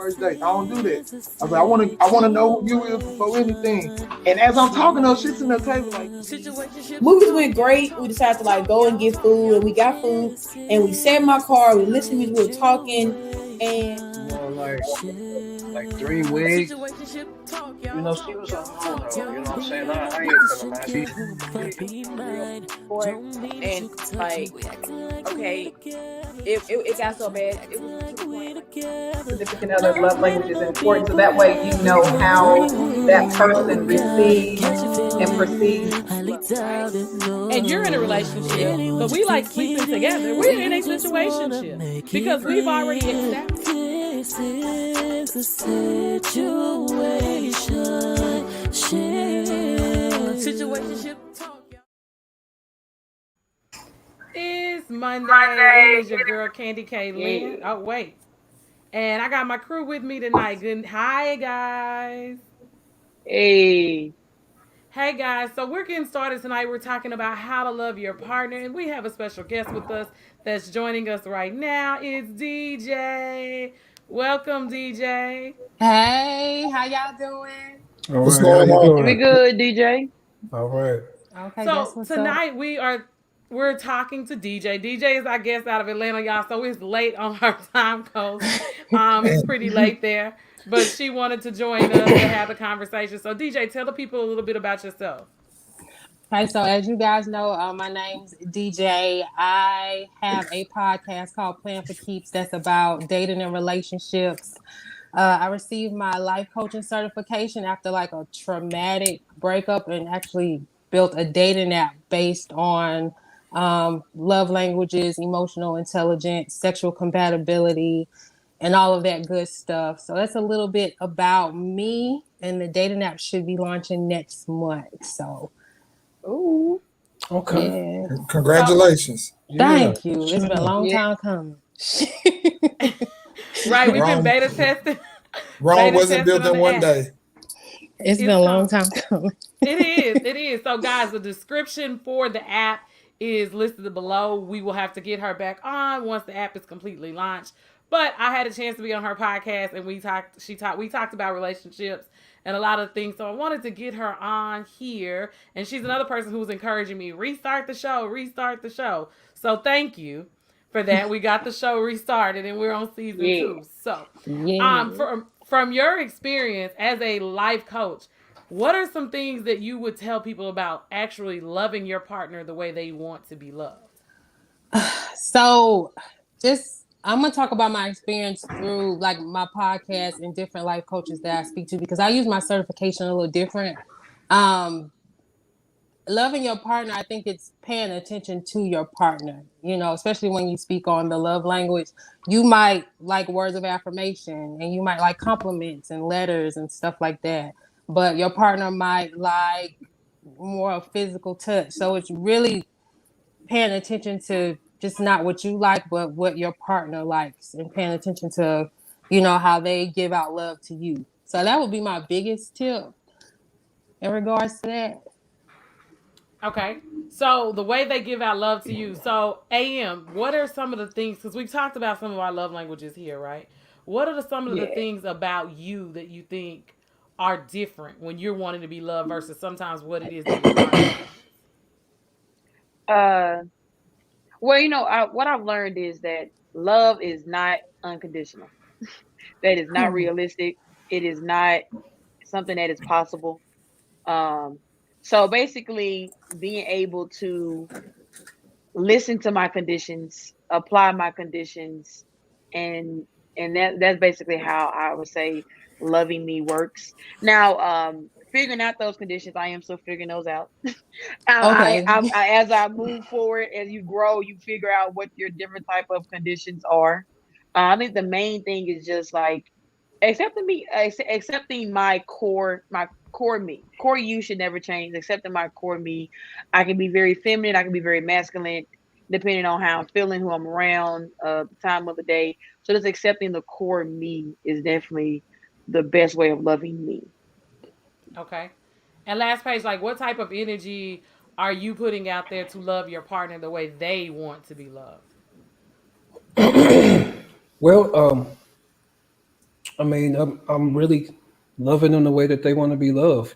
first date. I don't do that. I was like, I want to know who you is before anything. And as I'm talking to her, she's sitting at the table like, movies went great. We decided to like go and get food, and we got food, and we sat in my car. We listened to music, we were talking, and like 3 weeks. You know, she was alone though. You know what I'm saying? I ain't gonna lie. She and like, okay, it got so bad. It was to the point. Significant other's love language is important, so that way you know how that person receives and perceives. And you're in a relationship, but we like sleeping together. We're in a situationship because we've already established. This is a situationship talk. It's Monday. It is your girl Candy K. Lynn. Oh wait, and I got my crew with me tonight. Good. Hi guys. Hey. Hey guys, so we're getting started tonight. We're talking about how to love your partner, and we have a special guest with us that's joining us right now. It's DJ. Welcome, DJ. Hey, how y'all doing? All what's right, going how you on? We doing? good, DJ. All right. Okay, So that's what's tonight up. we're talking to DJ. DJ is our guest out of Atlanta, y'all. So it's late on her time code. It's pretty late there, but she wanted to join us to have the conversation. So DJ, tell the people a little bit about yourself. Okay, so as you guys know, my name's DJ. I have a podcast called Plan for Keeps that's about dating and relationships. I received my life coaching certification after like a traumatic breakup and actually built a dating app based on love languages, emotional intelligence, sexual compatibility, and all of that good stuff. So that's a little bit about me, and the dating app should be launching next month. So, Ooh. Okay. yeah. Congratulations. Thank you. It's been a long Yeah. time coming. Right, we've been Rome- beta testing. Rome Beta wasn't built testing in on one the app. day. It's been a long time coming. It is. So, guys, the description for the app is listed below. We will have to get her back on once the app is completely launched. But I had a chance to be on her podcast, and we talked about relationships and a lot of things. So I wanted to get her on here, and she's another person who was encouraging me, restart the show. So thank you for that. We got the show restarted, and we're on season 2. So, from your experience as a life coach, what are some things that you would tell people about actually loving your partner the way they want to be loved? So, I'm gonna talk about my experience through like my podcast and different life coaches that I speak to, because I use my certification a little different. Loving your partner, I think it's paying attention to your partner, especially when you speak on the love language. You might like words of affirmation, and you might like compliments and letters and stuff like that, but your partner might like more of physical touch. So it's really paying attention to just not what you like, but what your partner likes, and paying attention to, how they give out love to you. So that would be my biggest tip in regards to that. Okay. So the way they give out love to you. So AM, what are some of the things, because we've talked about some of our love languages here, right? What are some of the things about you that you think are different when you're wanting to be loved versus sometimes what it is that your partner Well, what I've learned is that love is not unconditional. That is not realistic. It is not something that is possible. So basically, being able to listen to my conditions, apply my conditions, and that's basically how I would say loving me works. Now, figuring out those conditions, I am still figuring those out. Okay. As I move forward, as you grow, you figure out what your different type of conditions are. I think the main thing is just like accepting my core me. Core you should never change. Accepting my core me. I can be very feminine. I can be very masculine, depending on how I'm feeling, who I'm around, the time of the day. So just accepting the core me is definitely the best way of loving me. Okay. And last page, like what type of energy are you putting out there to love your partner the way they want to be loved? Well, I mean, I'm really loving them the way that they want to be loved.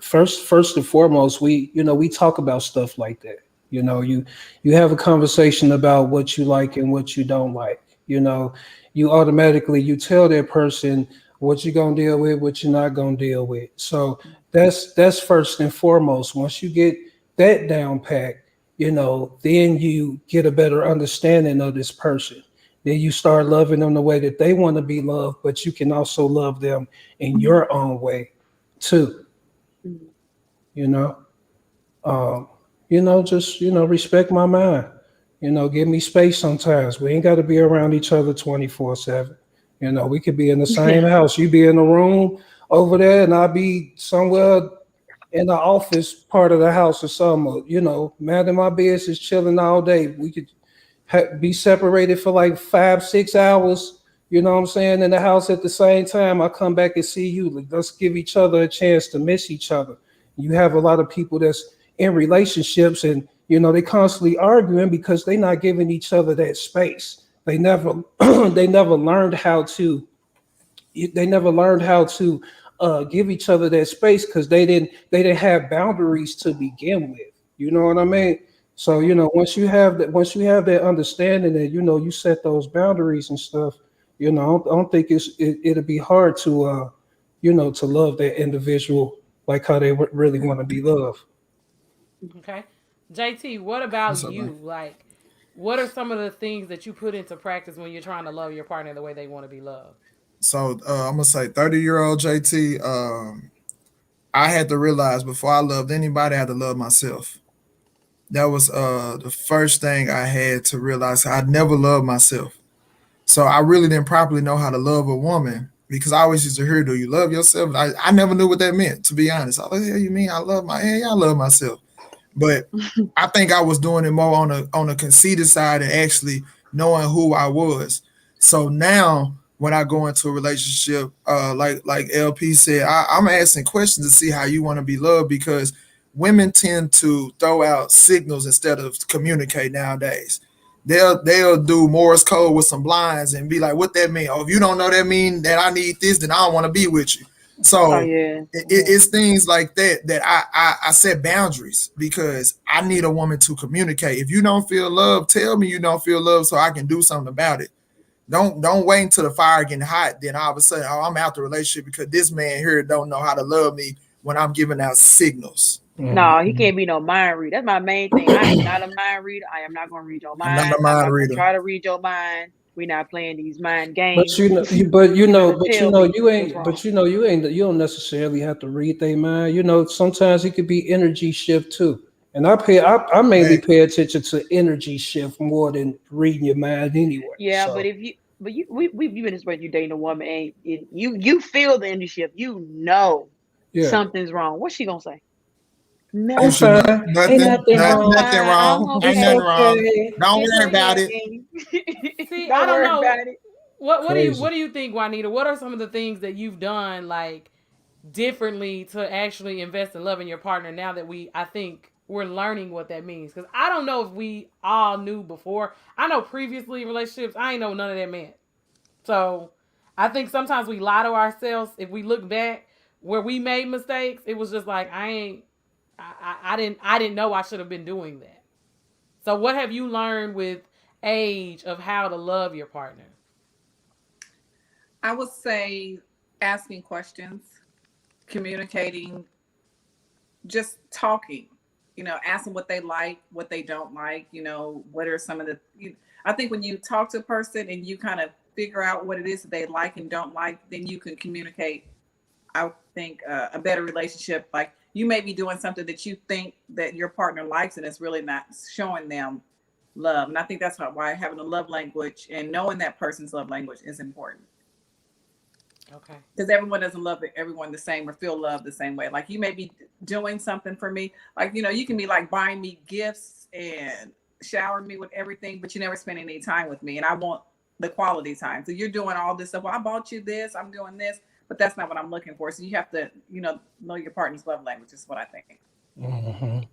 First and foremost, we talk about stuff like that. You have a conversation about what you like and what you don't like. You automatically you tell that person what you're gonna deal with, what you're not gonna deal with. So that's first and foremost. Once you get that down pat, then you get a better understanding of this person. Then you start loving them the way that they want to be loved, but you can also love them in your own way too. Mhm. You know, um, just respect my mind. Give me space sometimes. We ain't got to be around each other 24/7. We could be in the same house. You be in the room over there, and I'll be somewhere in the office part of the house or something. Man in my business, chilling all day. We could be separated for like 5 6 hours, what I'm saying, in the house at the same time. I come back and see you. Like, let's give each other a chance to miss each other. You have a lot of people that's in relationships, and they constantly arguing because they're not giving each other that space. They never they never learned how to give each other that space because they didn't have boundaries to begin with. You know what I mean? So once you have that understanding that you set those boundaries and stuff, I don't think it'll be hard to love that individual like how they really want to be loved. Okay. JT, what about What's up, man? you? Like, what are some of the things that you put into practice when you're trying to love your partner the way they want to be loved? So I'm gonna say 30-year-old JT. I had to realize before I loved anybody, I had to love myself. That was the first thing I had to realize. I'd never loved myself. So I really didn't properly know how to love a woman because I always used to hear, "Do you love yourself?" I never knew what that meant, to be honest. I was like, "Hell, you mean I love yeah, I love myself." But I think I was doing it more on a conceited side and actually knowing who I was. So now when I go into a relationship, like LP said, I'm asking questions to see how you want to be loved because women tend to throw out signals instead of communicate nowadays. They'll do Morse code with some blinds and be like, "What that mean? Oh, if you don't know that mean that I need this, then I don't want to be with you." Oh So yeah. it's things like that I set boundaries because I need a woman to communicate. If you don't feel love, tell me you don't feel love so I can do something about it. Don't wait until the fire getting hot. Then all of a sudden, oh, I'm out the relationship because this man here don't know how to love me when I'm giving out signals. No, he Mhm. can't be no mind reader. That's my main thing. I am not a mind reader. I am not going to read your I'm not a mind. I'm mind not going to reader. try to read your mind. We're not playing these mind But games. you know, you, but you You know, better but you tell know, me you what's ain't. wrong. But you don't necessarily have to read their mind. Sometimes it could be energy shift too. And I mainly Exactly. pay attention to energy shift more than reading your mind anyway. Yeah, but So if you, but you, we been this way. You dating a woman, and you feel the industry. You know yeah, something's wrong. What's she gonna say? I'm What you Nothing. know? fine. Ain't Nothing. nothing I'm wrong. Nothing fine. I'm wrong. Ain't It's okay. nothing wrong. okay. Don't It's worry about it. okay. See, I Don't don't worry about know. it. What Crazy. do you think, Juanita? What are some of the things that you've done like differently to actually invest in loving your partner now that I think we're learning what that means? Because I don't know if we all knew before. I know previously in relationships, I ain't know none of that meant. So I think sometimes we lie to ourselves. If we look back where we made mistakes, it was just like I didn't know I should have been doing that. So what have you learned with age of how to love your partner? I would say asking questions, communicating, just talking, asking what they like, what they don't like, what are some of I think when you talk to a person and you kind of figure out what it is that they like and don't like, then you can communicate, I think, a better relationship. Like you may be doing something that you think that your partner likes and it's really not showing them love. And I think that's why having a love language and knowing that person's love language is important. Okay. Because everyone doesn't love everyone the same or feel love the same way. Like you may be doing something for me, like you can be like buying me gifts and showering me with everything, but you never spend any time with me, and I want the quality time. So you're doing all this stuff. Well, I bought you this. I'm doing this, but that's not what I'm looking for. So you have to, know your partner's love language. Is what I think. Mhm.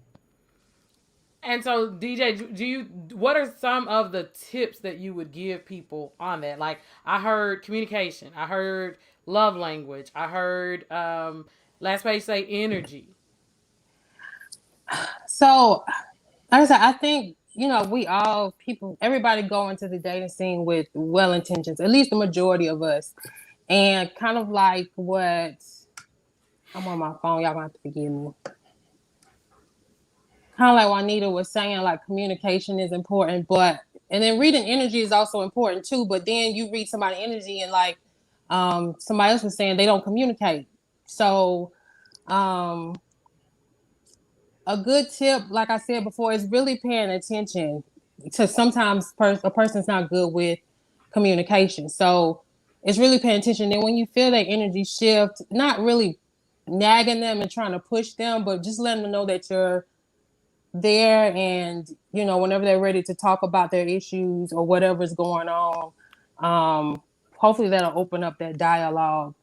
And so, DJ, what are some of the tips that you would give people on that? Like, I heard communication, I heard love language, I heard last page say energy. So, like I said, I think, we all everybody go into the dating scene with well intentions, at least the majority of us. And kind of like what I'm on my phone, y'all gonna have to forgive me. Kind of like Juanita was saying, like communication is important, and then reading energy is also important too. But then you read somebody's energy and like somebody else was saying they don't communicate. So a good tip, like I said before, is really paying attention to sometimes a person's not good with communication. So it's really paying attention. Then when you feel that energy shift, not really nagging them and trying to push them, but just letting them know that you're there, and whenever they're ready to talk about their issues or whatever's going on, hopefully that'll open up that dialogue.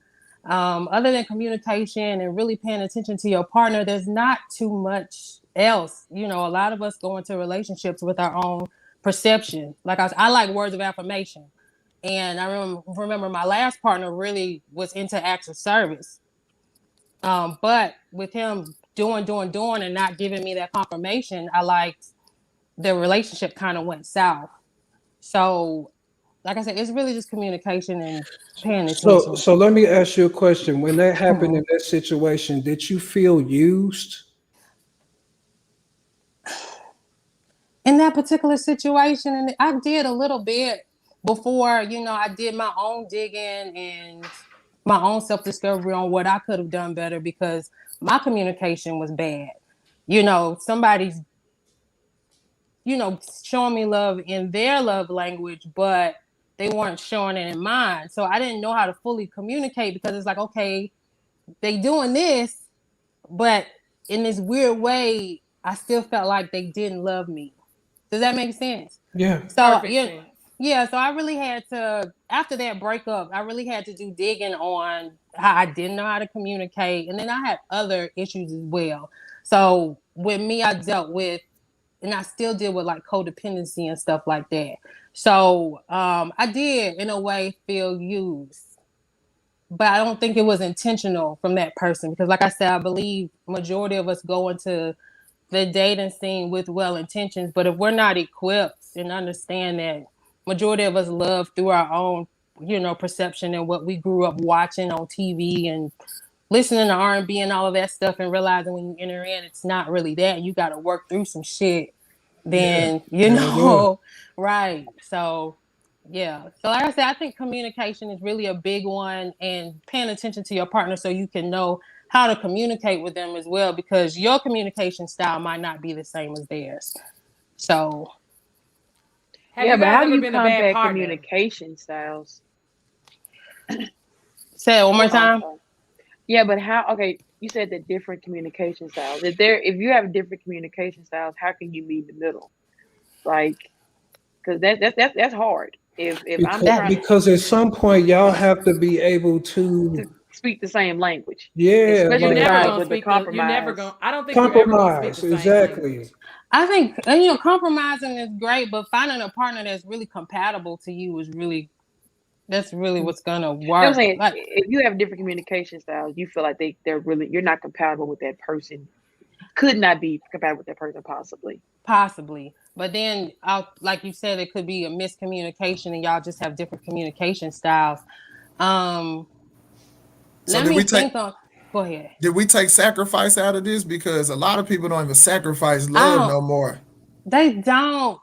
Other than communication and really paying attention to your partner, there's not too much else. A lot of us go into relationships with our own perception. Like I like words of affirmation, and I remember my last partner really was into acts of service, but with him doing and not giving me that confirmation, I liked the relationship kind of went south. So like I said, it's really just communication and paying attention. So let me ask you a question. When that happened in that situation, did you feel used? In that particular situation, and I did a little bit before, I did my own digging and my own self-discovery on what I could have done better, because my communication was bad. Somebody's, showing me love in their love language, but they weren't showing it in mine. So I didn't know how to fully communicate, because it's like, okay, they doing this, but in this weird way, I still felt like they didn't love me. Does that make sense? Yeah. So so I really had to, after that breakup, I really had to do digging on how I didn't know how to communicate. And then I had other issues as well. So with me, I dealt with, and I still deal with like codependency and stuff like that. So I did in a way feel used, but I don't think it was intentional from that person, because like I said, I believe majority of us go into the dating scene with well intentions, but if we're not equipped and understand that majority of us love through our own, perception and what we grew up watching on TV and listening to R&B and all of that stuff, and realizing when you enter in, it's not really that. You got to work through some shit. Then, right. So, yeah. So like I said, I think communication is really a big one, and paying attention to your partner so you can know how to communicate with them as well, because your communication style might not be the same as theirs. So, but how do you combat communication styles? Say it one more time. Yeah, but how? Okay, you said that different communication styles. If you have different communication styles, how can you meet in the middle? Like, because that's hard. Because at some point y'all have to be able to speak the same language. Yeah, especially you're never gonna speak compromise. You're never going. I don't think compromise. You're ever speak the Exactly. Same I think compromising is great, but finding a partner that's really compatible to you is really. That's really what's gonna work. I'm saying, if you have different communication styles, you feel like you're not compatible with that person. Could not be compatible with that person, possibly. But then, like you said, it could be a miscommunication, and y'all just have different communication styles. So Go ahead. Did we take sacrifice out of this? Because a lot of people don't even sacrifice love no more. They don't.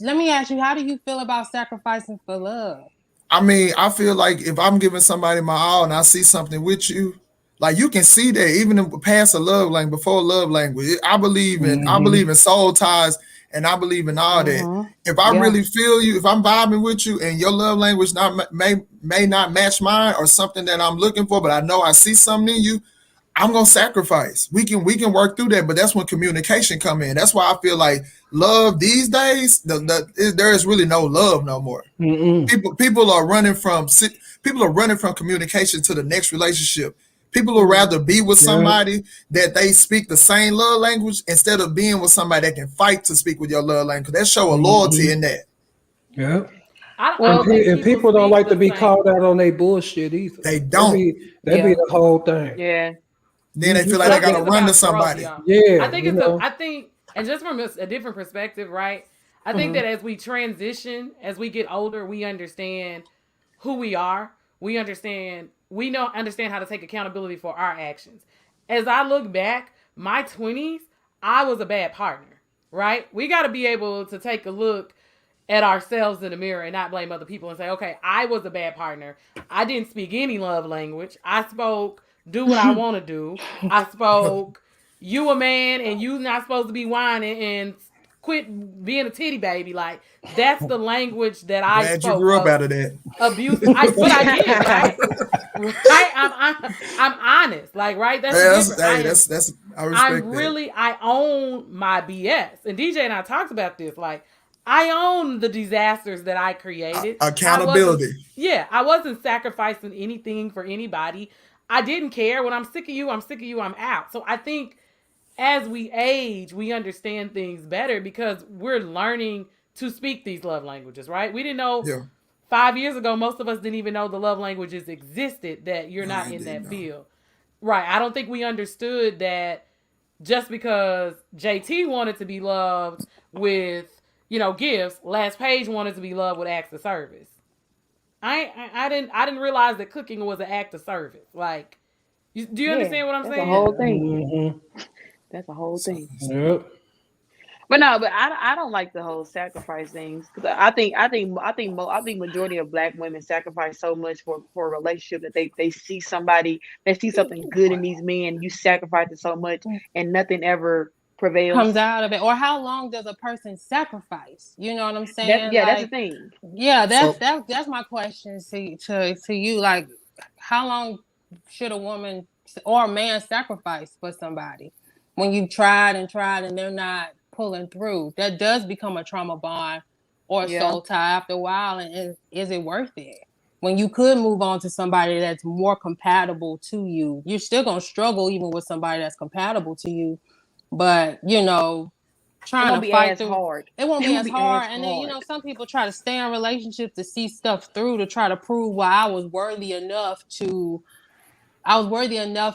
Let me ask you, how do you feel about sacrificing for love? I mean, I feel like if I'm giving somebody my all and I see something with you, like you can see that even in past a love language, before love language. I believe in soul ties, and I believe in all that. If I really feel you, if I'm vibing with you and your love language may not match mine or something that I'm looking for, but I know I see something in you, I'm gonna sacrifice. We can work through that, but that's when communication come in. That's why I feel like love these days, there is really no love no more. People are running from communication to the next relationship. People would rather be with Yeah. somebody that they speak the same love language instead of being with somebody that can fight to speak with your love language. That show a loyalty in that. Yeah. I Well, don't think And people people don't speak like to the be same. called out on their bullshit either. They That don't. be Yeah. the whole thing. yeah. Then they feel like But they I think gotta it's run to about growth, somebody. y'all. Yeah, I think you know. I think, and just from a different perspective, right? I think that as we transition, as we get older, we understand who we are. We understand, understand how to take accountability for our actions. As I look back, my 20s, I was a bad partner, right? We got to be able to take a look at ourselves in the mirror and not blame other people and say, okay, I was a bad partner. I didn't speak any love language. I spoke, do what I want to do. I spoke, you a man and you not supposed to be whining and quit being a titty baby. Like, that's the language that I Glad you spoke grew up of out of that. abuse. But I did, right? Right? I'm honest. Like, right? That's the difference. I respect I'm that. really, I own my BS. And DJ and I talked about this. Like, I own the disasters that I created. Accountability. I wasn't sacrificing anything for anybody. I didn't care. When I'm sick of you, I'm out. So I think as we age, we understand things better because we're learning to speak these love languages, right? We didn't know Yeah. 5 years ago, most of us didn't even know the love languages existed, that you're not in that field. Right. I don't think we understood that just because JT wanted to be loved with, gifts, Last Page wanted to be loved with acts of service. I didn't realize that cooking was an act of service. Like, do you understand what I'm That's saying? a whole thing. Mm-hmm. That's a whole thing. Yep. But no, but I don't like the whole sacrifice things because I think majority of Black women sacrifice so much for a relationship that they see somebody, they see something good in these men. You sacrifice it so much and nothing ever prevails. Comes out of it. Or how long does a person sacrifice? You know what I'm saying? That's the thing. Yeah, that's my question to you. Like, how long should a woman or a man sacrifice for somebody when you've tried and they're not pulling through? That does become a trauma bond or a soul tie after a while. And is it worth it? When you could move on to somebody that's more compatible to you, you're still gonna struggle even with somebody that's compatible to you. But trying to fight through, it won't be as hard. And then some people try to stay in relationships to see stuff through, to try to prove why I was worthy enough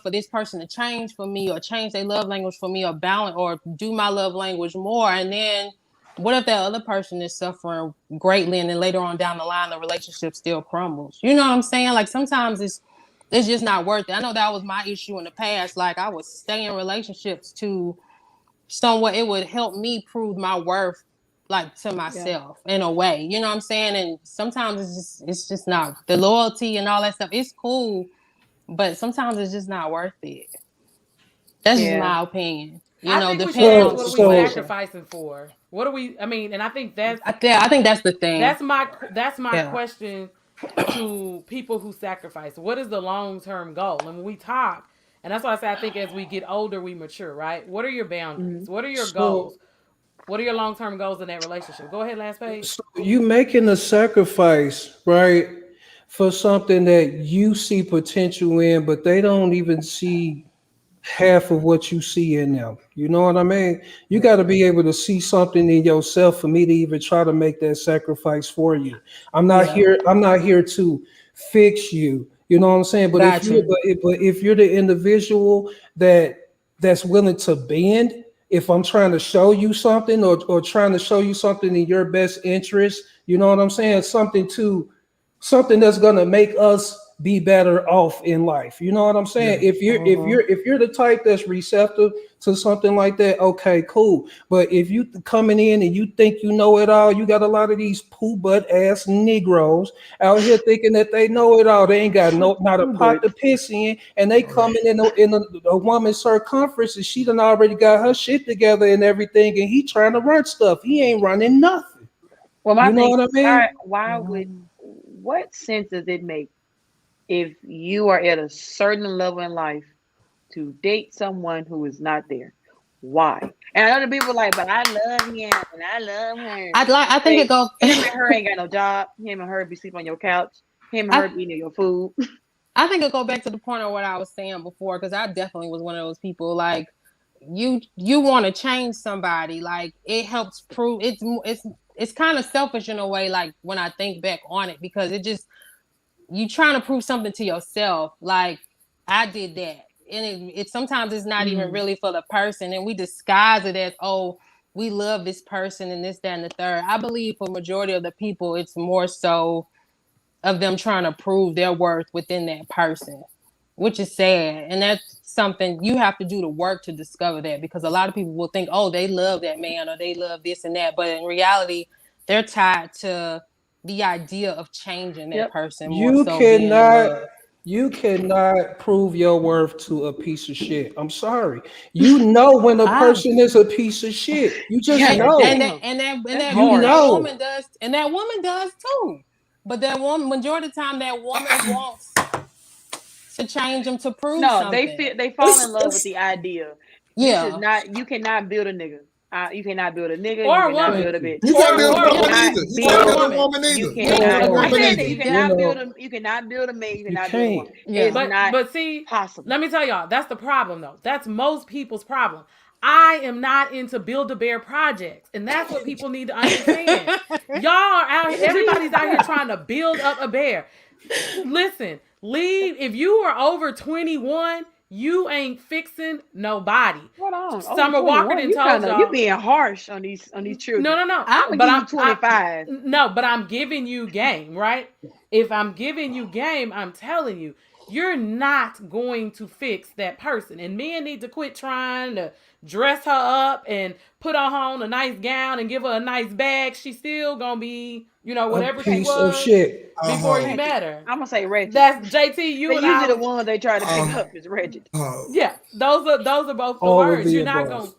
for this person to change for me, or change their love language for me, or balance, or do my love language more. And then what if that other person is suffering greatly, and then later on down the line the relationship still crumbles? You know what I'm saying? Like, sometimes it's just not worth it. I know that was my issue in the past. Like, I would stay in relationships to somewhat, it would help me prove my worth, like, to myself in a way. You know what I'm saying? And sometimes it's just not, the loyalty and all that stuff. It's cool, but sometimes it's just not worth it. That's just my opinion. I think we should ask, what are we sacrificing for? What are we? I mean, and I think that's I think that's the thing. That's my question to people who sacrifice. What is the long-term goal? And when we talk, and that's why I say I think as we get older, we mature, right? What are your boundaries? Mm-hmm. What are your goals? What are your long-term goals in that relationship? Go ahead, Last Page. So you making a sacrifice, right, for something that you see potential in, but they don't even see half of what you see in them. You know what I mean? You got to be able to see something in yourself for me to even try to make that sacrifice for you. I'm not here to fix you. You know what I'm saying? But if you're the individual that's willing to bend, if I'm trying to show you something, or trying to show you something in your best interest, you know what I'm saying? Something that's gonna make us be better off in life. You know what I'm saying? Yeah. If you're the type that's receptive to something like that, okay, cool. But if you coming in and you think you know it all, you got a lot of these poo butt ass Negroes out here thinking that they know it all. They ain't got not a pot to piss in, and they coming in a woman's circumference, and she done already got her shit together and everything, and he trying to run stuff. He ain't running nothing. Well, my thing, what I mean? What sense does it make if you are at a certain level in life to date someone who is not there? Why? And I know the people like, but I love him and I love her. I think it goes. Him and her ain't got no job. Him and her be sleeping on your couch. Him and her be eating your food. I think it'll go back to the point of what I was saying before, because I definitely was one of those people. Like, you want to change somebody. Like, it helps prove it's kind of selfish in a way. Like, when I think back on it, because it just, you trying to prove something to yourself. Like, I did that, and it sometimes it's not even really for the person, and we disguise it as, oh, we love this person and this, that, and the third. I believe for majority of the people, it's more so of them trying to prove their worth within that person, which is sad. And that's something you have to do the work to discover that, because a lot of people will think, oh, they love that man or they love this and that. But in reality, they're tied to the idea of changing that Yep. person more You so being in love. cannot prove your worth to a piece of shit. I'm sorry. You know when a person is a piece of shit. You just God know. damn. That know. woman does, and that woman does too. But that woman, majority of the time, that woman wants to change them to prove No, something. they fall in love with the idea. Yeah. You cannot build a nigga. You cannot build a nigga. Or You a cannot woman. build a bitch. You can't build a Or a woman woman. either. You Build can't Or a build a woman. woman You either. You cannot. can't build a I woman said that either. you cannot know. build a. You cannot build a man. You cannot build a woman. Yeah. It's not But see, possible. let me tell y'all, that's the problem though. That's most people's problem. I am not into Build-A-Bear projects, and that's what people need to understand. Y'all are out here, everybody's out here trying to build up a bear. Listen, leave. If you are over 21, you ain't fixing nobody. Hold on. Summer Walker done told y'all. You being harsh on these children. No. I'm But gonna give you 25. No, but I'm giving you game, right? If I'm giving you game, I'm telling you, you're not going to fix that person. And men need to quit trying to dress her up and put her on a nice gown and give her a nice bag. She's still gonna be, whatever she Piece of was shit. before you met her. I'm gonna say Reggie. That's JT. You They and usually I. the ones they try to pick up is Reggie. Yeah, those are both the All of words. the You're not above.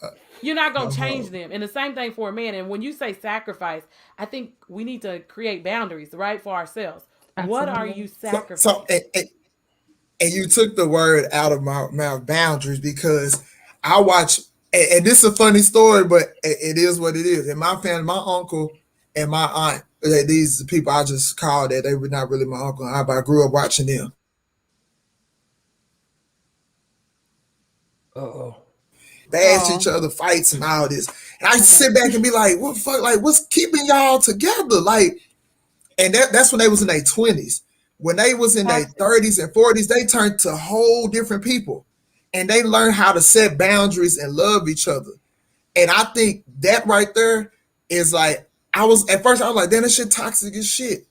gonna change them. And the same thing for a man. And when you say sacrifice, I think we need to create boundaries, right, for ourselves. What are you sacrificing? So and you took the word out of my mouth, boundaries, because I watch, and this is a funny story, but it is what it is. In my family, my uncle and my aunt, these people I just called that they were not really my uncle and aunt, but I grew up watching them. Uh-oh. Bash each other, fights and all this. And I sit back and be like, what the fuck, like, what's keeping y'all together? Like, and that's when they was in their 20s. When they was in their 30s and 40s, they turned to whole different people. And they learned how to set boundaries and love each other. And I think that right there is like, at first I was like, damn, that shit toxic as shit.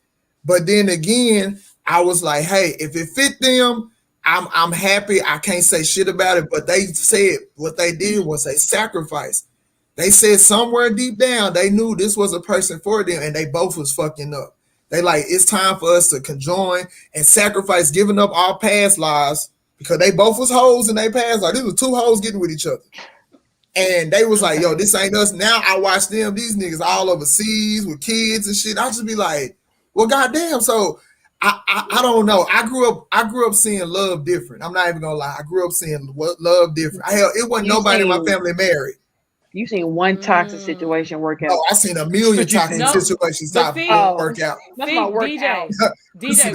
But then again, I was like, hey, if it fit them, I'm happy. I can't say shit about it. But they said what they did was they sacrificed. They said somewhere deep down, they knew this was a person for them, and they both was fucking up. They like, it's time for us to conjoin and sacrifice, giving up our past lives, because they both was hoes in their past life. These were two hoes getting with each other. And they was like, yo, this ain't us. Now I watch them, these niggas all overseas with kids and shit. I just be like, well, goddamn. So I don't know. I grew up seeing love different. I'm not even gonna lie. I grew up seeing love different. It wasn't nobody in my family married. You seen one toxic situation work out. Oh, I seen a million toxic situations work out. That's my work out. DJ,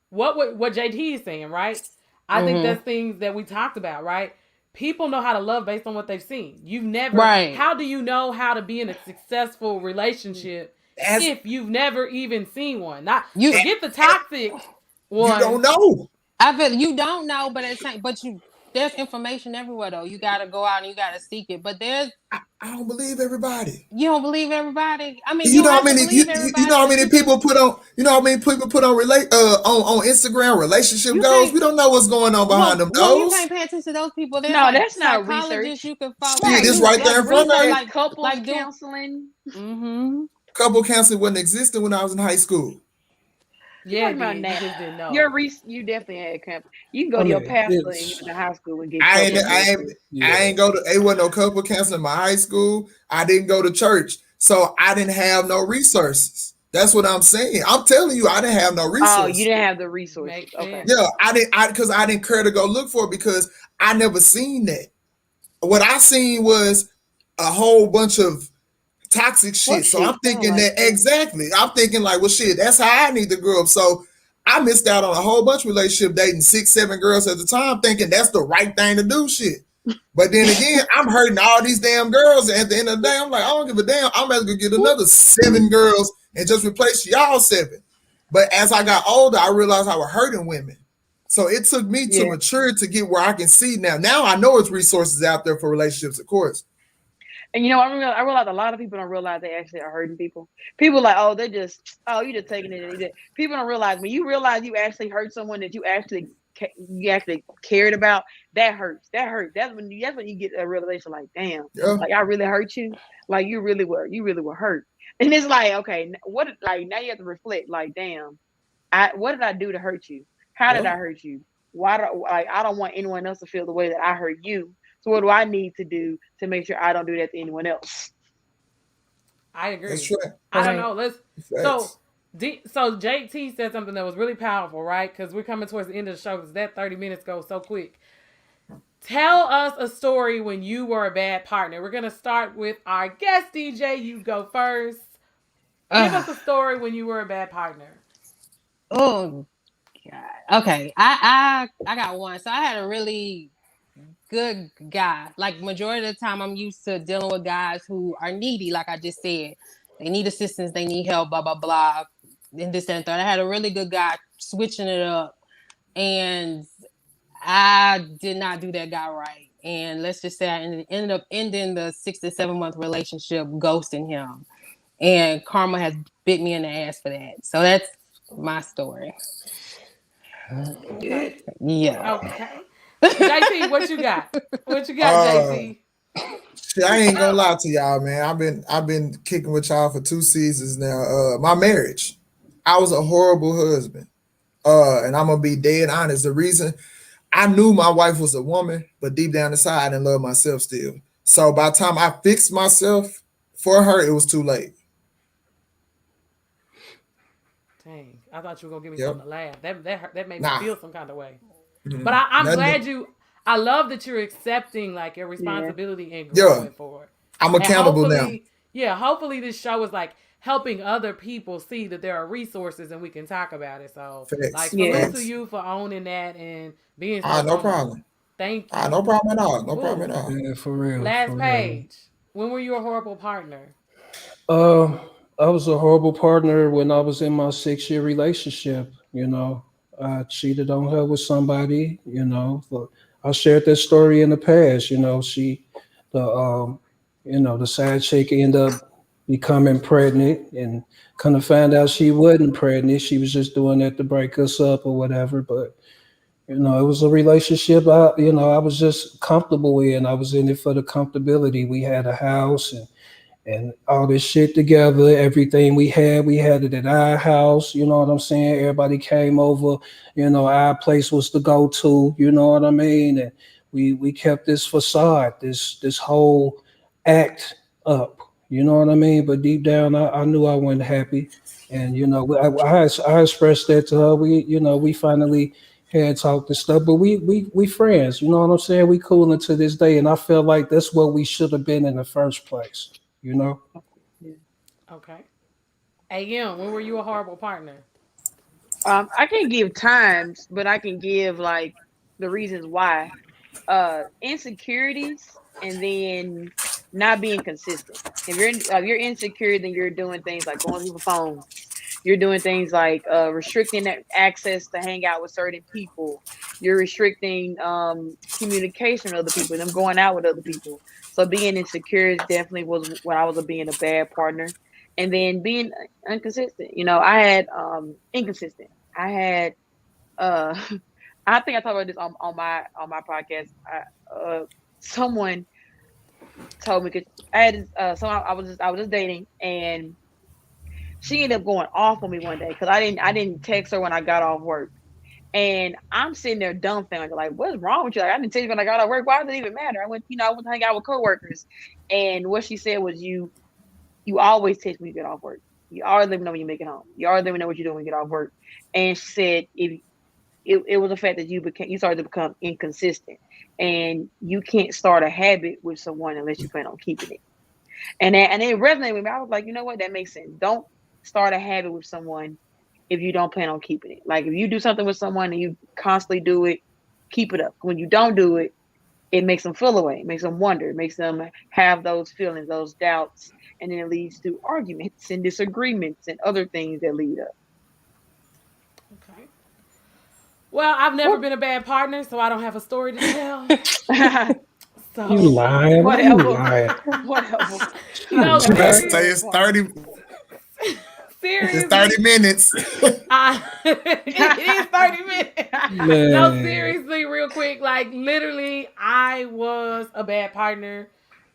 what about what JT is saying, right? I think that's things that we talked about, right? People know how to love based on what they've seen. You've never, how do you know how to be in a successful relationship if you've never even seen one? Not you forget the toxic one. You don't know. I feel you don't know, but there's information everywhere though. You gotta go out and you gotta seek it. But I don't believe everybody. You don't believe everybody? I mean, you know how many people put on on Instagram relationship goals? We don't know what's going on behind them goals. You can't pay attention to those people. No, that's not research. You can follow. Yeah, this right there in front of you. Like couples counseling. Couple counseling wasn't existing when I was in high school. Yeah, you just didn't know. You definitely had camp. You can go to your pastor and you in high school and get. I ain't go to. It wasn't no couple counseling in my high school. I didn't go to church, so I didn't have no resources. That's what I'm saying. I'm telling you, I didn't have no resources. Oh, you didn't have the resources. Okay. Yeah, because I didn't care to go look for it because I never seen that. What I seen was a whole bunch of toxic shit. So I'm thinking that exactly. I'm thinking like, well, shit, that's how I need to grow up. So I missed out on a whole bunch of relationship dating 6, 7 girls at the time, thinking that's the right thing to do. Shit. But then again, I'm hurting all these damn girls. And at the end of the day, I'm like, I don't give a damn. I'm going to get another 7 girls and just replace y'all 7. But as I got older, I realized I was hurting women. So it took me to mature to get where I can see now. Now I know it's resources out there for relationships, of course. And you know, I realize a lot of people don't realize they actually are hurting people. People like, oh, they're just, oh, you're just taking it. People don't realize when you realize you actually hurt someone that you actually cared about. That hurts. That hurts. That's when you get a realization like, damn, like I really hurt you. Like you really were hurt. And it's like, okay, what? Like now you have to reflect. Like, damn, what did I do to hurt you? How did I hurt you? Why I don't want anyone else to feel the way that I hurt you. So what do I need to do to make sure I don't do that to anyone else? I agree. That's right. I don't know. So JT said something that was really powerful, right? Because we're coming towards the end of the show because that 30 minutes goes so quick. Tell us a story when you were a bad partner. We're going to start with our guest DJ. You go first. Give us a story when you were a bad partner. Oh, God. Okay. I got one. So I had a really good guy. Like majority of the time I'm used to dealing with guys who are needy, like I just said. They need assistance, they need help, blah, blah, blah. And this and that. I had a really good guy switching it up. And I did not do that guy right. And let's just say I ended up ending the 6 to 7 month relationship, ghosting him. And karma has bit me in the ass for that. So that's my story. Okay. Yeah. Okay. JT, what you got? What you got, JT? Shit, I ain't gonna lie to y'all, man. I've been kicking with y'all for 2 seasons now. My marriage, I was a horrible husband. And I'm gonna be dead honest. The reason I knew my wife was a woman, but deep down inside, I didn't love myself still. So by the time I fixed myself for her, it was too late. Dang, I thought you were gonna give me something to laugh. That made me feel some kind of way. Mm-hmm. But I'm glad I love that you're accepting like your responsibility and growing for it. I'm accountable now. Yeah, hopefully this show is like helping other people see that there are resources and we can talk about it. So like salute to you for owning that and being so no problem. Thank you. No problem at all. No problem at all. Yeah, for real. Last page. When were you a horrible partner? I was a horrible partner when I was in my 6-year relationship. You know, I cheated on her with somebody. You know, I shared that story in the past. You know, the side chick ended up becoming pregnant and kind of found out she wasn't pregnant. She was just doing that to break us up or whatever. But you know, it was a relationship I was just comfortable in. I was in it for the comfortability. We had a house and all this shit together. Everything we had it at our house. You know what I'm saying? Everybody came over. You know, our place was the go-to. You know what I mean? And we kept this facade, this whole act up. You know what I mean? But deep down, I knew I wasn't happy. And, you know, I expressed that to her. We finally had talked and stuff, but we friends. You know what I'm saying? We cool until this day. And I feel like that's what we should have been in the first place. You know? Okay. AM, when were you a horrible partner? I can't give times, but I can give like the reasons why. Insecurities and then not being consistent. If you're insecure, then you're doing things like going through the phones. You're doing things like restricting access to hang out with certain people. You're restricting communication with other people, them going out with other people. So being insecure definitely was when I was being a bad partner. And then being inconsistent. You know, I had inconsistent. I had I think I talked about this on my podcast. Someone told me because I had I was just dating and she ended up going off on me one day because I didn't text her when I got off work. And I'm sitting there dumbfounded, like, what's wrong with you? Like, I didn't text you when I got off work. Why does it even matter? I went to hang out with coworkers. And what she said was you always text when you get off work. You always let me know when you make it home. You always let me know what you're doing when you get off work. And she said it was the fact that you started to become inconsistent. And you can't start a habit with someone unless you plan on keeping it. And it resonated with me. I was like, you know what? That makes sense. Don't start a habit with someone if you don't plan on keeping it. Like if you do something with someone and you constantly do it, keep it up. When you don't do it, it makes them feel away, it makes them wonder, it makes them have those feelings, those doubts, and then it leads to arguments and disagreements and other things that lead up. Okay. Well, I've never been a bad partner, so I don't have a story to tell. You So lying? Why you Whatever. lying? Whatever. no, You better serious, say it's 30. seriously, It's 30 minutes. it is 30 minutes. Man. No, seriously, real quick. Like literally, I was a bad partner.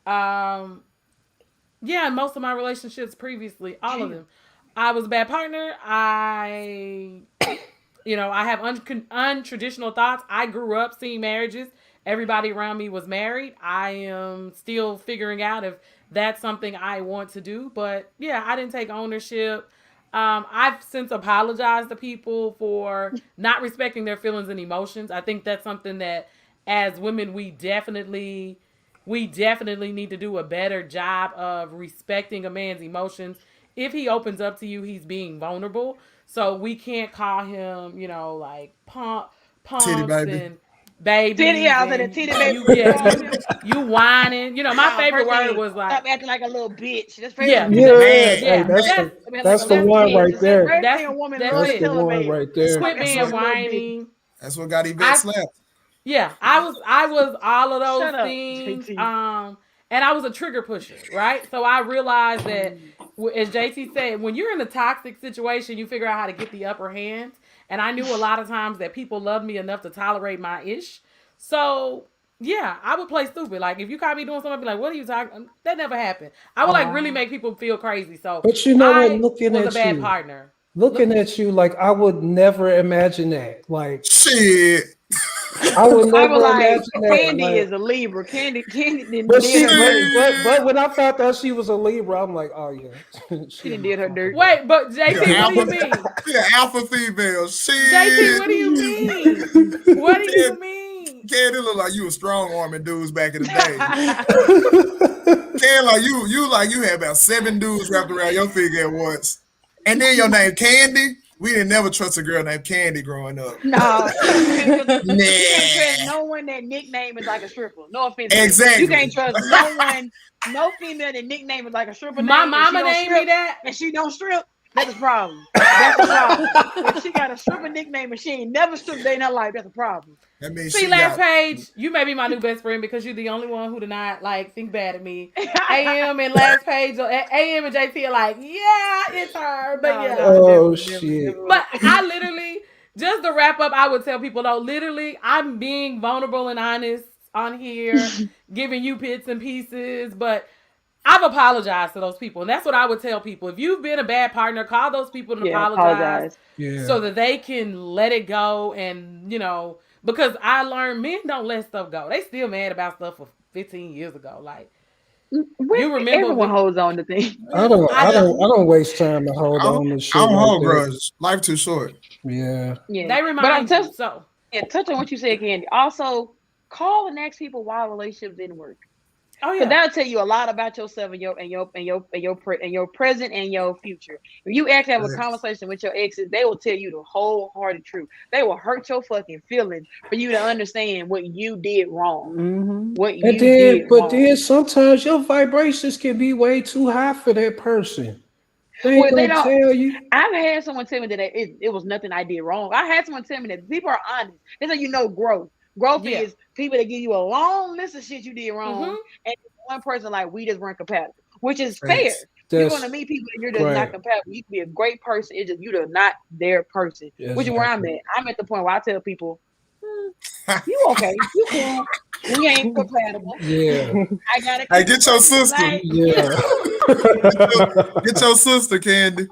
Yeah, most of my relationships previously, all of them, I was a bad partner. I have untraditional thoughts. I grew up seeing marriages. Everybody around me was married. I am still figuring out if that's something I want to do. But yeah, I didn't take ownership. I've since apologized to people for not respecting their feelings and emotions. I think that's something that as women we definitely need to do a better job of respecting a man's emotions. If he opens up to you, he's being vulnerable. So we can't call him, like Titty pumps baby. and babies Titty out of the and titty baby. you whining. My favorite word was like, stop acting like a little bitch. That's yeah, favorite. Yeah, Man, hey, man. that's the one right there. First That's thing a woman that's loves That's to it. the tell a one man. right there. Quit Stop acting being like a little bitch. whining. That's what got Yvette I slapped. Yeah, I was all of those Shut up, things. JT. And I was a trigger pusher, right? So I realized that, as JT said, when you're in a toxic situation, you figure out how to get the upper hand. And I knew a lot of times that people loved me enough to tolerate my ish. So yeah, I would play stupid. Like if you caught me doing something, I'd be like, "What are you talking?" That never happened. I would like really make people feel crazy. So But you know what? I was a bad partner. Looking at you, like I would never imagine that. Like Shit. I would I was never like, imagine that. Candy Like, is a Libra. Candy did but her dirt. but when I found out she was a Libra, I'm like, oh yeah, She did her dirt. Wait, but JT, You're what do you alpha. mean? You're alpha female. JT, what Shit. do you mean? What do you mean? Candy look like you was strong arming dudes back in the day. Candy like you had about 7 dudes wrapped around your finger at once. And then your name Candy. We didn't never trust a girl named Candy growing up. No, you can't trust Nah. no one that nickname is like a stripper. No offense. Exactly. You can't trust no one, no female that nickname is like a stripper. My name, mama named me that. and she don't strip. That's a problem. That's a problem. If she got a stripper nickname and she ain't never stripped day in her life, that's a problem. That means See, she last got page, you may be my new best friend because you're the only one who did not like think bad of me. AM and last page, AM and JT are like, yeah, it's her, but No, yeah. oh shit. But I literally, just to wrap up, I would tell people though, literally, I'm being vulnerable and honest on here, giving you bits and pieces, but I've apologized to those people. And that's what I would tell people. If you've been a bad partner, call those people and apologize Yeah. so that they can let it go. And, because I learned men don't let stuff go. They still mad about stuff for 15 years ago. Like, you remember everyone holds on to things. I don't waste time to hold on to shit. I don't like hold that. grudge. Life too short. Yeah. Yeah. They remind you. So touch on what you said, Candy. Also, call and ask people why relationships didn't work. oh Because yeah. that'll tell you a lot about yourself and your present and your future. If you actually have a conversation with your exes, they will tell you the wholehearted truth. They will hurt your fucking feelings for you to understand what you did wrong. What you did wrong. Then sometimes your vibrations can be way too high for that person. They ain't They gonna don't. tell you. I've had someone tell me that it was nothing I did wrong. I had someone tell me that people are honest. That's how you know growth. Growth is people that give you a long list of shit you did wrong, and one person like we just weren't compatible, which is fair. You're going to meet people and you're just not compatible. You can be a great person. It's just you're not their person, which is where I'm at. I'm at the point where I tell people, you okay, you cool. We ain't compatible. Yeah. I gotta. Hey, get your sister. Like, Get your sister, Candy.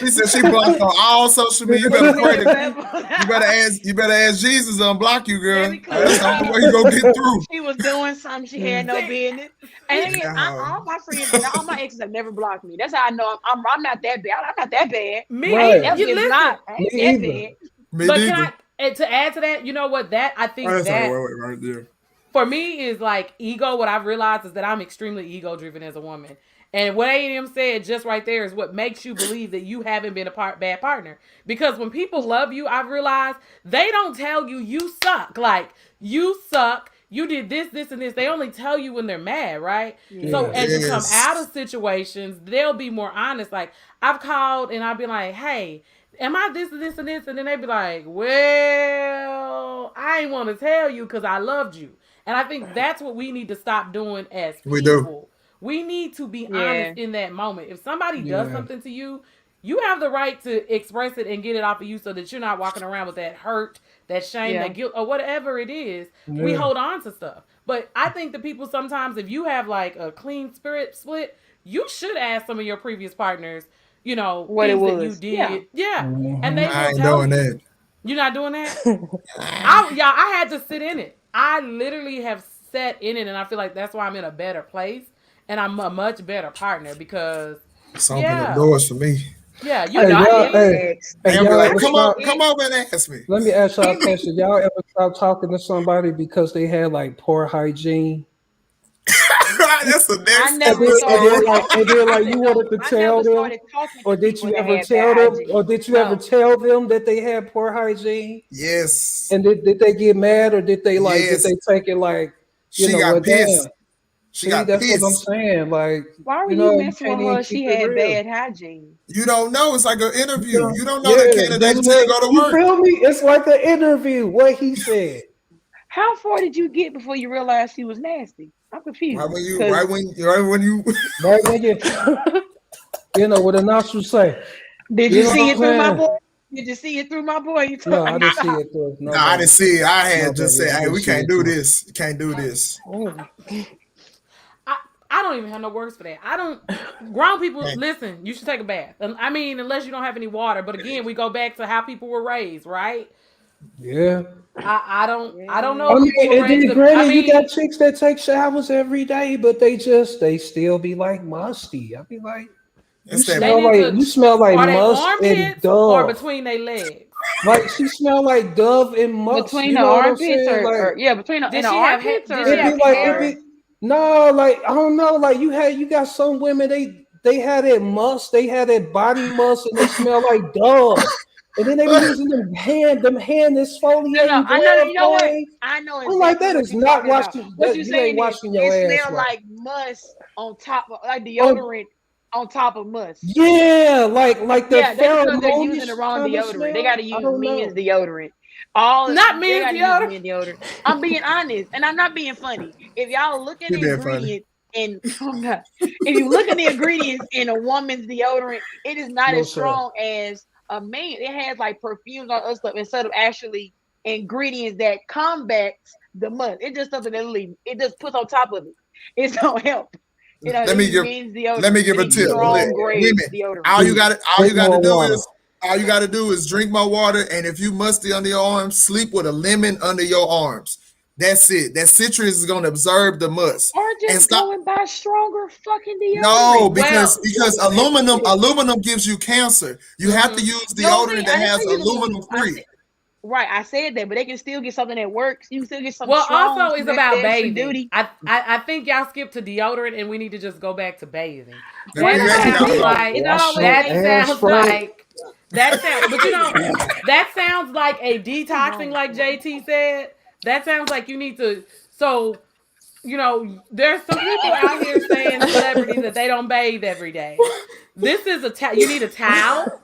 She said she blocked on all social media. You better pray to, you better ask Jesus to unblock you, girl. That's the only way you gonna get through. She was doing something she had no business. And again, all my friends, all my exes have never blocked me. That's how I know I'm not that bad. I'm not that bad. Me, Right. you not Me that either. bad. Me But neither. can and to add to that, you know what? I think That's that right, right there. for me is like ego. What I've realized is that I'm extremely ego driven as a woman. And what A&M said just right there is what makes you believe that you haven't been a bad partner. Because when people love you, I've realized they don't tell you you suck. Like, you suck. You did this, this, and this. They only tell you when they're mad, right? So Yeah. as you come out Yes. of situations, they'll be more honest. Like, I've called and I've been like, hey, am I this and this and this? And then they be like, well, I ain't want to tell you because I loved you. And I think that's what we need to stop doing as We do. people. We need to be honest Yeah. in that moment. If somebody does Yeah. something to you, you have the right to express it and get it off of you so that you're not walking around with that hurt, that shame, Yeah. that guilt, or whatever it is. We Yeah. hold on to stuff. But I think the people sometimes, if you have like a clean spirit split, you should ask some of your previous partners, What it things that you was. Yeah. did. Yeah. And Mhm. they I will ain't tell doing you. that. You're not doing that? I had to sit in it. I literally have sat in it, and I feel like that's why I'm in a better place, and I'm a much better partner because, It's opening up yeah, doors for me. yeah, I you Hey know did I y'all, need it. hey, to ask. hey And be y'all like, ever come I on, stop? come it, over and ask me. Let me ask y'all a it be question. Y'all ever stop talking to somebody because they had like poor hygiene? That's the I next never started episode. talking. And then I like said you no. wanted to I tell never them, started talking or to did people you that ever had bad tell them, or hygiene. did you ever No. tell them that they had poor hygiene? Yes. And did they get mad, or did Yes. they take it like, She well, got pissed. damn. She See, got that's what I'm pissed. saying. Like, Why were you you messing with can't even her? keep She it had real. bad hygiene. You don't know. It's like an interview. Yeah, You don't know the yeah, candidate that's until you what go to you work. feel me. It's like an interview. What he said. How far did you get before you realized she was nasty? I'm Right confused. when you, Cause right when you. Right when what the nostrils say. did You you know see what it through my I'm boy? saying? Did you see it through my boy? You No, told I me didn't see stop. it through. No, No, I didn't baby. see it. I No, had just baby, said, I "Hey, didn't we see can't it do through. this. Can't do this." Mm. I don't even have no words for that. I don't. Grown people, Can't. listen. You should take a bath. I mean, unless you don't have any water. But again, we go back to how people were raised, right? Yeah. I don't know I if mean, people were and raised. then I granted, you got mean, chicks that take showers every day, but they still be like musty. I be like, you It's that. they smell need like to. you smell like Are they must and armpits or Dove. between their legs? Like she smell like Dove and must. Between You the know what I'm armpits saying? Like or yeah, between the, in Did the she have? armpits Did she or it have be like it hair? or be no, like I don't know. Like you got some women they had that must, they had that body must, and they smell like Dove. And then they be using them hand no, exfoliating I know you glove know what? thing. I know I'm like, exactly that what is you're not talking about. washing. What That you're you ain't saying is washing your it ass smell right. like must on top of like Oh deodorant on top of must. yeah, like the Yeah, that's because they're using the pheromonish wrong kind of deodorant. They got smell. to I use don't men's know. deodorant. Not They men's got to use deodorant. men's deodorant. I'm being honest, and I'm not being funny. If y'all look at You the being funny. ingredients, and I'm not. If you look at the ingredients in a woman's deodorant, it is not No as sir. strong as a man. It has like perfumes on other stuff instead of actually ingredients that combats the must. It's just something that it just puts on top of it. It don't help. Let They me use give men's let deodorant. me give They a use tip. Yeah. strong grade Women, deodorant. Drink more water. all you gotta do is drink more water, and if you musty under your arms, sleep with a lemon under your arms. That's it. That citrus is gonna absorb the must. Or And just stop. go and buy stronger fucking No, deodorant. because Well, because What is it? aluminum gives you cancer. You have to mm-hmm. use No, deodorant I that didn't has say use aluminum aluminum. I free. said right. I said that, but they can still get something that works. You can still get something Well, strong also to it's do about extra bathing. duty. I think y'all skipped to deodorant, and we need to just go back to bathing. Let me Well, That it's let not me always sounds bathing. like It's not Wash always your that bathing. ass sounds first. like that sounds. But that sounds like a What's wrong detoxing, with like you? JT said. That sounds like you need to. So there's some people out here saying celebrities that they don't bathe every day. This is you need a towel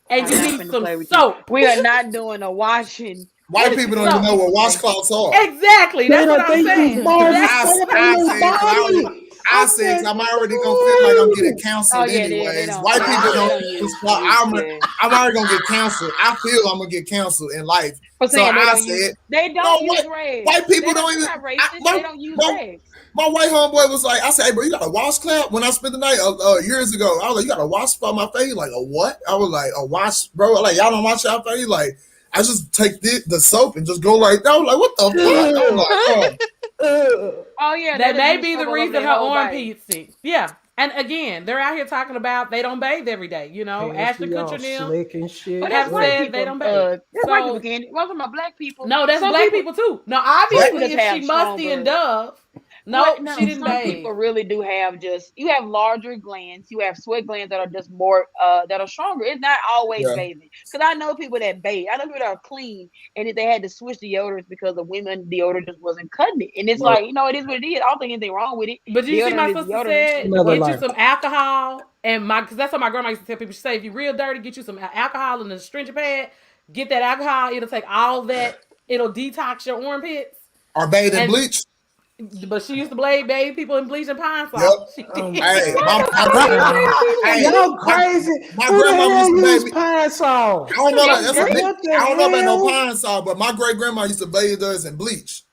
and I'm you not need finna some play with you. soap. We are not doing a washing white with people don't even So know what today. washcloths are. exactly, They that's what don't I'm they use saying. bar Cause That's soap I on their said, body. I I said, cause said, I'm already gonna feel like I'm getting no. Oh canceled yeah, they anyways. don't. White Yeah, people they don't don't use use well, it. Yeah. I'm already gonna get canceled. I feel I'm gonna get canceled in life. For So saying they I don't use. said, They no, don't use rags. white people don't That's even. not racist. They don't use My, rags. my white homeboy was like, I said, hey, bro, you got a washcloth? When I spent the night years ago, I was like, you got a washcloth on my face? Like, a what? I was like, a wash, bro. Like, y'all don't wash your face? Like, I just take the soap and just go like that. I was like, what the fuck? I was like, oh. Oh yeah, they That just may use be the soap all over reason their her whole body. armpits stink. Yeah. And again, they're out here talking about they don't bathe every day. Hands Ashton be all Kutcher and them slick and But shit. that's have white Yeah. said they people. don't bathe. That's white people, So Candy. Well, I'm talking about black people. no, that's Some black people, people too. Now, some Black, people obviously, just if she have musty and stronger. Dove, No, No, she didn't some bathe. people really do have you have larger glands, you have sweat glands that are just more that are stronger. It's not always Yeah. bathing. Because I know people that bathe. I know people that are clean and if they had to switch deodorants because the women deodorant just wasn't cutting it. And it's Well, like, it is what it is. I don't think anything wrong with it. But you see, Deodorant my is sister deodorant. said, Another get you life. some alcohol, and because that's what my grandma used to tell people. She say, if you're real dirty, get you some alcohol and a astringent pad. Get that alcohol; it'll take all that. It'll detox your armpits. are bathed in And bleach? but she used to bathe people in bleach and pine Yep. salt. She did. Hey, Why the my fuck grandma. you bathe people in Hey, Y'all bleach? crazy. my Who the grandma hell used to bathe use me. pine salt? I don't know about That's that's a, great. What the I don't know about no hell? pine salt, but my great grandma used to bathe us in bleach.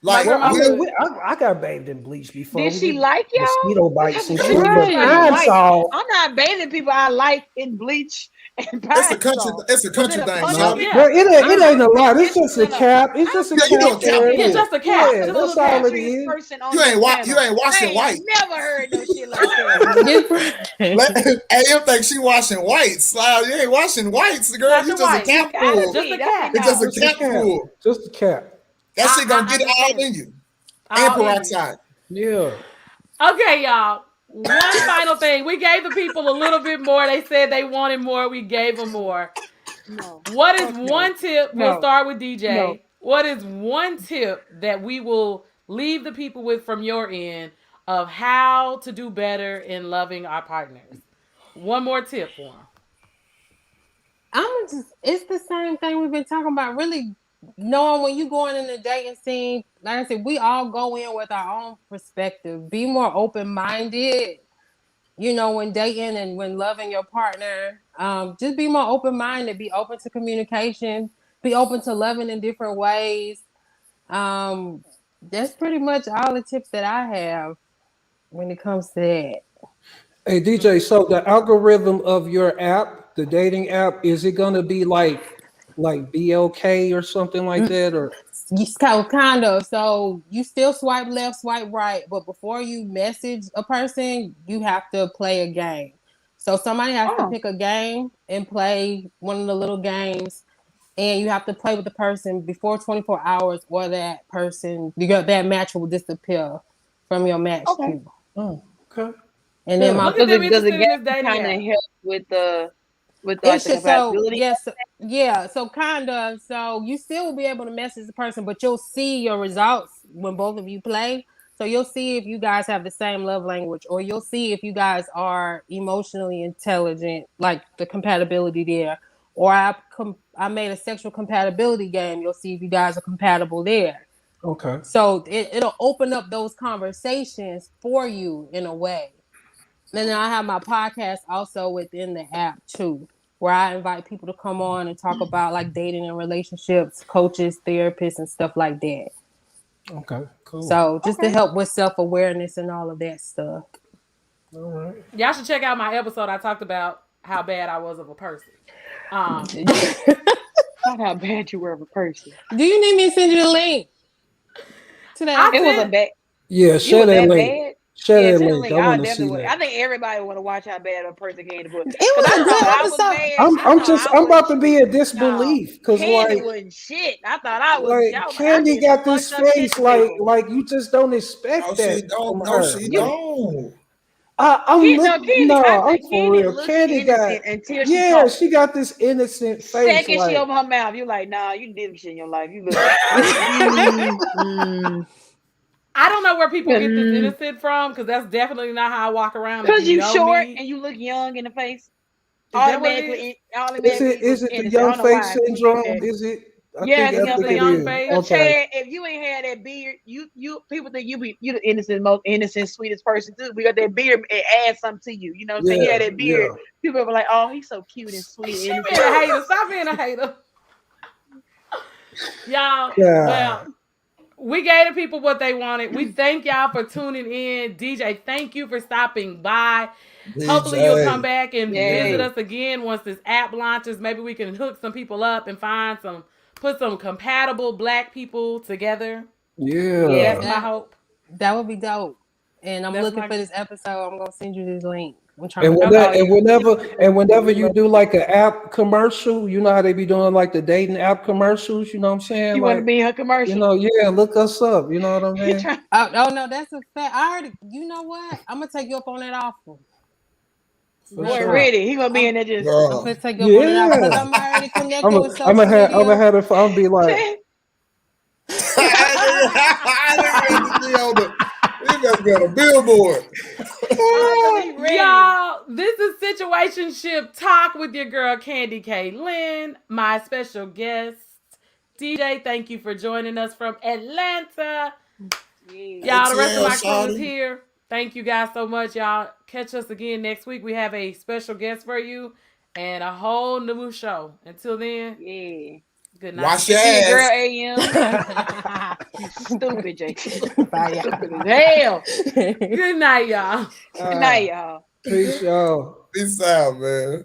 My Like Well, I grandma mean, would. I got bathed in bleach before. Did We she get like y'all? mosquito bites and That's shit, but crazy. pine Like, salt. I'm not bathing people I like in bleach and it's a pine country, salt. it's a Was country it a thing, punishment? shawty. Yeah. Well, it Uh-huh. ain't a lot. It's It's just a no. cap. It's I'm just a Yeah, you do cap a cap for Yeah, it. full. just a cap. Yeah, Just a that's little all cap. it Countryest is. person on You this ain't panel. washing I white. ain't never heard no shit like that. AM think she washing whites. You ain't washing whites, girl. Not You your just a white. cap Okay, I full. Just a did. I cap. think It's just a no. Just a cap cap. full. Just a cap. That shit gonna I get it all understand. in you. And All in you. peroxide. Yeah. Okay, y'all. One final thing. We gave the people a little bit more. They said they wanted more. We gave them more. No. What is Fuck no. one tip? We'll No. start with DJ. No. What is one tip that we will leave the people with from your end of how to do better in loving our partners? One more tip for them. It's the same thing we've been talking about. Really knowing when you going in the dating scene, like I said, we all go in with our own perspective. Be more open minded. When dating and when loving your partner, just be more open minded. Be open to communication. Be open to loving in different ways. That's pretty much all the tips that I have when it comes to that. Hey DJ, so the algorithm of your app, the dating app, is it gonna be like BLK or something like that? Or Kind of. So you still swipe left, swipe right, but before you message a person, you have to play a game. So somebody has to Oh. pick a game and play one of the little games, and you have to play with the person before 24 hours, or that match will disappear from your match Okay. queue. oh, okay. And then Yeah. my Look at them Does the interested in this game dating kind of app. help with the It's the just so compatibility? yes, yeah. So kind of. So you still will be able to message the person, but you'll see your results when both of you play. So you'll see if you guys have the same love language, or you'll see if you guys are emotionally intelligent, like the compatibility there. Or I made a sexual compatibility game. You'll see if you guys are compatible there. Okay. So it'll open up those conversations for you in a way. And then I have my podcast also within the app too, where I invite people to come on and talk about like dating and relationships, coaches, therapists, and stuff like that. Okay. Cool. So just to Okay. help with self-awareness and all of that stuff. All right. Y'all should check out my episode. I talked about how bad I was of a person. Not how bad you were of a person. Do you need me to send you the link to the I It was a sent. bad. Yeah, You share was that that link. bad. Share Yeah, that send the link. link. I I want to see definitely would. that. I think everybody want to watch how bad a person came to put. It Because was I a thought good I was episode. bad. I'm I I'm thought just I I'm was. about to be in No, disbelief because Candy wasn't shit. I thought I was. like Y'all, I Candy did some got this fucked up shit face to people. like you just don't No, expect she that don't. from No, her. she Like don't. I'm No, looking Candy. no, I I'm think for Candy real. looks Candy got innocent until she yeah, talks. she got this innocent face Second, she like open her mouth. You're like, nah, you did some shit in your life. You look. mm, I don't know where people get this mm. innocent from, because that's definitely not how I walk around. If Cause you you know short me, and you look young in the face. is that what it is? Automatically is equals it the innocent. I young don't know face why. Cause you ain't syndrome? that. Is it? Yeah, Is cause I you it don't the think it think young is. face? Cause Okay. Chad, if you ain't had that beard, you people think you the innocent, most innocent, sweetest person too. We got that beard, it adds something to you. You know what I'm saying? You Yeah, had that beard, yeah. people be like, oh, he's so cute and sweet and She innocent. being a hater. Stop being a hater. Y'all, Yeah. well, we gave the people what they wanted. We thank y'all for tuning in. DJ, thank you for stopping by. Hopefully you'll come DJ. back and visit Yay. us again once this app launches. Maybe we can hook some people up and put some compatible black people together. Yeah. That's Yeah. my hope. That would be dope. And I'm That's looking my for this episode. I'm gonna send you this link. I'm trying And to when think. that, and whenever you do like an app commercial, you know how they be doing like the dating app commercials. You know what I'm saying? You want to Like, be in her commercial? yeah, look us up. You know what I'm saying? Oh no, that's a fact. I already. You know what? I'm gonna take you up on that offer. For Real Boy, sure. talk. ready. He gonna be in there just I'm Girl. gonna take you up on that offer because Yeah. I'm already I'm connected a, with I'm social gonna have, I'm gonna media. have it. I'm be like, I got to be on the. You got to be on a billboard. he ready. Y'all, this is Situationship Talk with your girl Candy K. Lynn, my special guest, DJ. Thank you for joining us from Atlanta. Yeah. Y'all, the rest of ATL, my crew is shawty. here. Thank you guys so much. Y'all, catch us again next week. We have a special guest for you and a whole new show. Until then, Yeah. good night. Wash your It's your girl ass. AM. You stupid, JT. Bye, Stupid as hell. y'all. Good night, y'all. Good night, y'all. peace, y'all. Peace out, man.